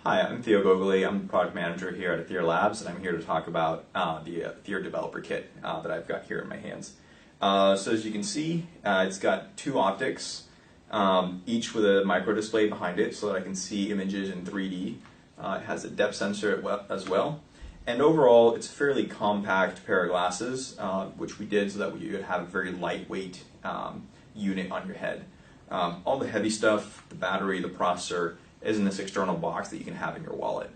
Hi, I'm Theo Gogoli. I'm the product manager here at Aether Labs, and I'm here to talk about the Aether Developer Kit that I've got here in my hands. So as you can see, it's got two optics, each with a micro display behind it so that I can see images in 3D. It has a depth sensor as well. And overall, it's a fairly compact pair of glasses, which we did so that you would have a very lightweight unit on your head. All the heavy stuff, the battery, the processor, is in this external box that you can have in your wallet.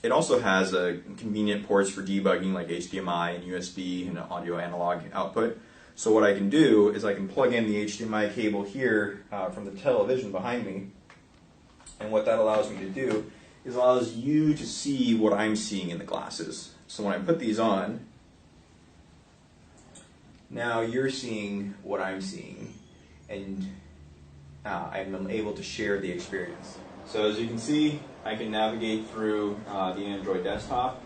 It also has convenient ports for debugging like HDMI and USB and audio analog output. So what I can do is I can plug in the HDMI cable here from the television behind me, and what that allows me to do is allows you to see what I'm seeing in the glasses. So when I put these on, now you're seeing what I'm seeing, and I'm able to share the experience. So as you can see, I can navigate through the Android desktop.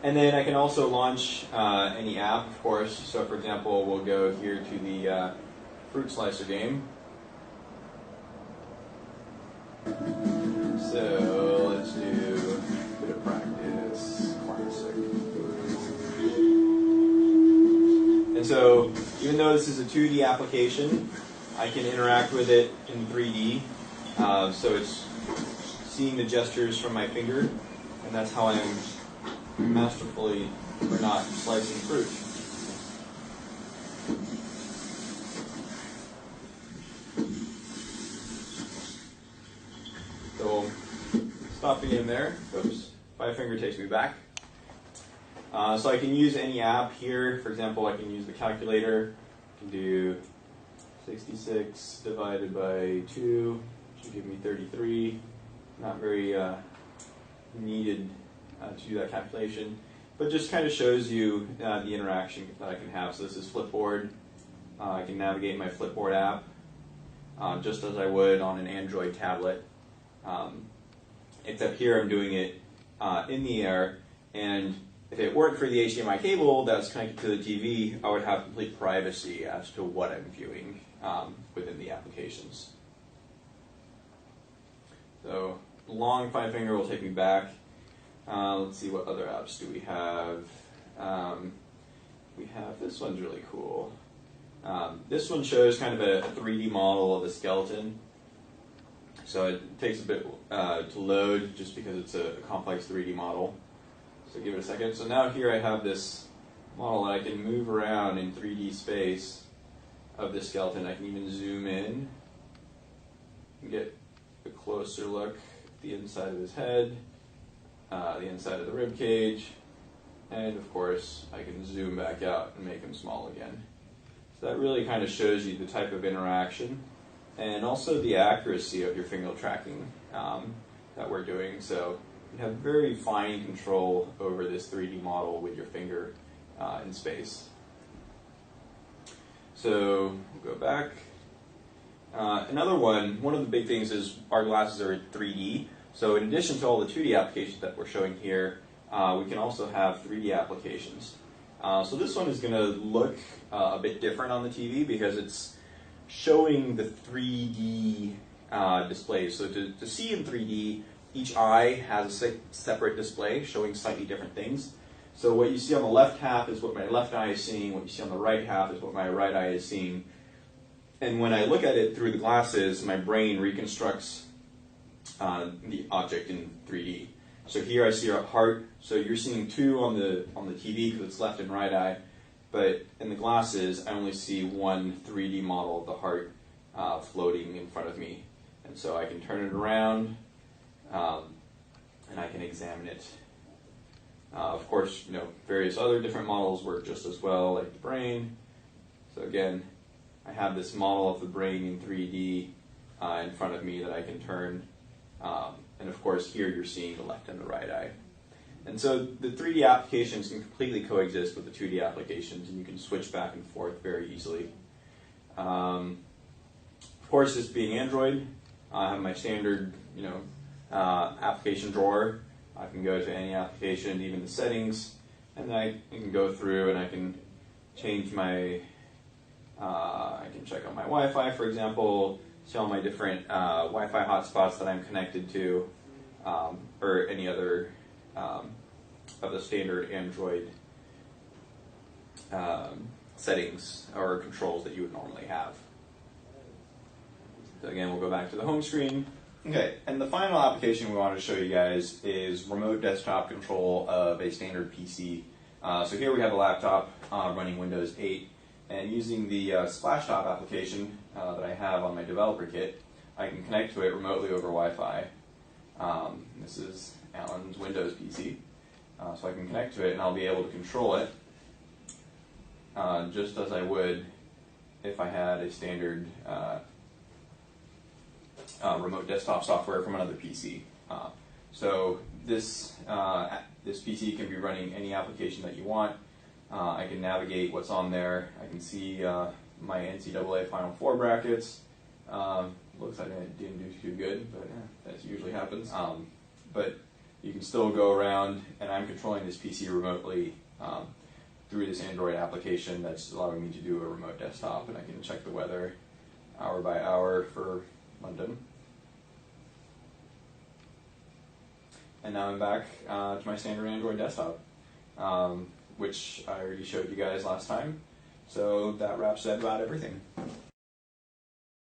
And then I can also launch any app, of course. So for example, we'll go here to the Fruit Slicer game. So let's do a bit of practice, classic. And so even though this is a 2D application, I can interact with it in 3D, so it's seeing the gestures from my finger, and that's how I'm masterfully, or not, slicing fruit. So stopping in there, oops, my finger takes me back. So I can use any app here. For example, I can use the calculator. I can do 66 divided by 2 should give me 33. Not very needed to do that calculation, but just kind of shows you the interaction that I can have. So this is Flipboard. I can navigate my Flipboard app just as I would on an Android tablet, except here I'm doing it in the air, and if it weren't for the HDMI cable that's connected to the TV, I would have complete privacy as to what I'm viewing within the applications. So long five finger will take me back. Let's see, what other apps do we have? We have, this one's really cool. This one shows kind of a 3D model of a skeleton. So it takes a bit to load just because it's a complex 3D model. So give it a second. So now here I have this model that I can move around in 3D space of this skeleton. I can even zoom in and get a closer look at the inside of his head, the inside of the rib cage, and of course I can zoom back out and make him small again. So that really kind of shows you the type of interaction and also the accuracy of your finger tracking that we're doing. So you have very fine control over this 3D model with your finger in space. So we'll go back. Another one of the big things is our glasses are 3D. So in addition to all the 2D applications that we're showing here, we can also have 3D applications. So this one is going to look a bit different on the TV because it's showing the 3D displays. So to see in 3D, each eye has a separate display showing slightly different things. So what you see on the left half is what my left eye is seeing, what you see on the right half is what my right eye is seeing. And when I look at it through the glasses, my brain reconstructs the object in 3D. So here I see a heart, so you're seeing two on the TV because it's left and right eye, but in the glasses I only see one 3D model of the heart floating in front of me. And so I can turn it around, and I can examine it. Of course, various other different models work just as well, like the brain. So again, I have this model of the brain in 3D in front of me that I can turn. And of course, here you're seeing the left and the right eye. And so the 3D applications can completely coexist with the 2D applications, and you can switch back and forth very easily. Of course, this being Android, I have my standard, application drawer. I can go to any application, even the settings, and then I can go through and I can change my, I can check on my Wi-Fi, for example, see all my different Wi-Fi hotspots that I'm connected to, or any other of the standard Android settings or controls that you would normally have. So again, we'll go back to the home screen. Okay, and the final application we wanted to show you guys is remote desktop control of a standard PC. So here we have a laptop running Windows 8, and using the Splashtop application that I have on my developer kit, I can connect to it remotely over Wi-Fi. This is Alan's Windows PC, so I can connect to it and I'll be able to control it just as I would if I had a standard remote desktop software from another PC. So this PC can be running any application that you want. I can navigate what's on there. I can see my NCAA Final Four brackets. Looks like I didn't do too good, but that usually happens. But you can still go around, and I'm controlling this PC remotely through this Android application that's allowing me to do a remote desktop, and I can check the weather hour by hour for London. And now I'm back to my standard Android desktop, which I already showed you guys last time. So that wraps up about everything.